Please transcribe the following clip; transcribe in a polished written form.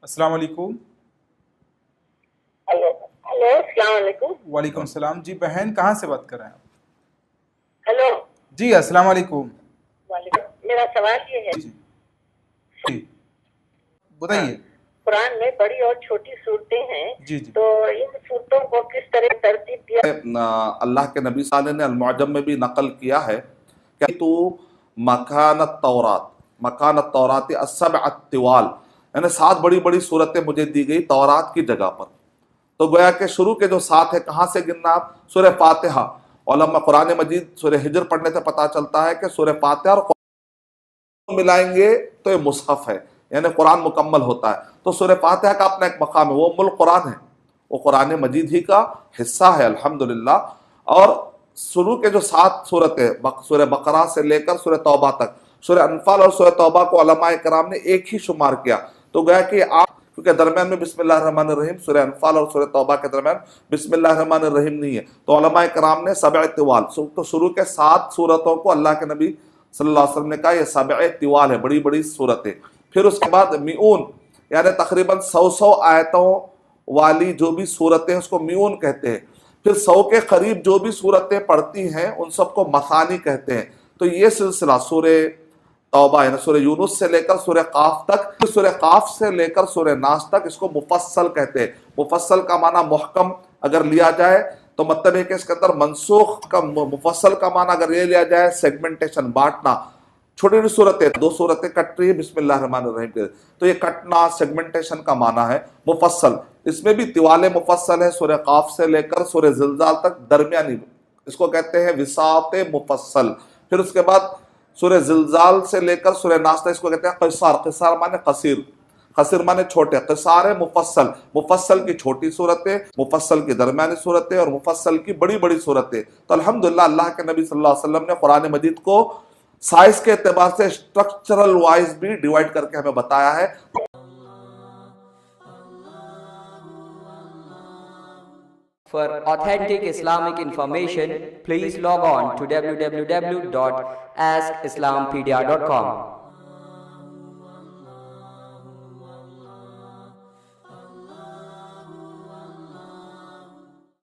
السلام علیکم. Hello hello السلام علیکم. وعلیکم السلام. جی بہن کہاں سے بات کر رہے ہیں آپ؟ ہلو جی السلام علیکم. وعلیکم. میرا سوال یہ ہے، جی جی ہاں، بتائیے. قرآن میں بڑی اور چھوٹی صورتیں ہیں، جی جی تو ان صورتوں کو کس طرح ترتیب دیا؟ اللہ کے نبی صلی اللہ علیہ وسلم نے المعجم میں بھی نقل کیا ہے کہ تو مکان التورات السبع الطوال، یعنی 7 بڑی بڑی صورتیں مجھے دی گئی تورات کی جگہ پر. تو گویا کہ شروع کے جو 7 ہے کہاں سے گننا آپ؟ سورہ فاتحہ. علماء قرآن مجید سورہ ہجر پڑھنے سے پتہ چلتا ہے کہ سورہ فاتحہ اور قرآن ملائیں گے تو یہ مصحف ہے، یعنی قرآن مکمل ہوتا ہے. تو سورہ فاتحہ کا اپنا ایک مقام ہے، وہ ام القرآن ہے، وہ قرآن مجید ہی کا حصہ ہے الحمدللہ. اور شروع کے جو 7 صورتیں سورہ بقرہ سے لے کر سورہ توبہ تک، سورہ انفال اور سورہ توبہ کو علماء کرام نے ایک ہی شمار کیا. تو گویا کہ آپ کیونکہ درمیان میں بسم اللہ الرحمن الرحیم، سورہ انفال اور سورہ توبہ کے درمیان بسم اللہ الرحمن الرحیم نہیں ہے، تو علماء کرام نے 7 طوال، تو شروع کے 7 صورتوں کو اللہ کے نبی صلی اللہ علیہ وسلم نے کہا یہ 7 طوال ہے، بڑی بڑی صورتیں. پھر اس کے بعد میعون، یعنی تقریباً 100 آیتوں والی جو بھی صورتیں اس کو میعون کہتے ہیں. پھر 100 کے قریب جو بھی صورتیں پڑھتی ہیں ان سب کو مثانی کہتے ہیں. تو یہ سلسلہ سورہ توبہ یعنی سورہ یونس سے لے کر سورہ قاف تک، سورہ قاف سے لے کر سورہ ناس تک اس کو مفصل کہتے ہیں. مفصل کا معنی محکم اگر لیا جائے تو مطلب ہے کہ اس کے اندر منسوخ کا، مفصل کا معنی اگر یہ لیا جائے سیگمنٹیشن، بانٹنا. چھوٹی چھوٹی صورتیں 2 صورتیں کٹ رہی ہے بسم اللہ الرحمن الرحیم کے، تو یہ کٹنا سیگمنٹیشن کا معنی ہے مفصل. اس میں بھی طوال مفصل ہے، سورہ قاف سے لے کر سورہ زلزال تک درمیانی، اس کو کہتے ہیں وساط مفصل. پھر اس کے بعد سورہ زلزال سے لے کر سورہ ناس تک اس کو کہتے ہیں قصار. قصار معنی قصیر، قصیر معنی چھوٹے، قصار ہے مفصل. مفصل کی چھوٹی صورتیں، مفصل کی درمیانی صورتیں اور مفصل کی بڑی بڑی صورتیں. تو الحمدللہ اللہ کے نبی صلی اللہ علیہ وسلم نے قرآن مجید کو سائز کے اعتبار سے اسٹرکچرل وائز بھی ڈیوائڈ کر کے ہمیں بتایا ہے. For authentic Islamic information, please log on to www.askislampedia.com.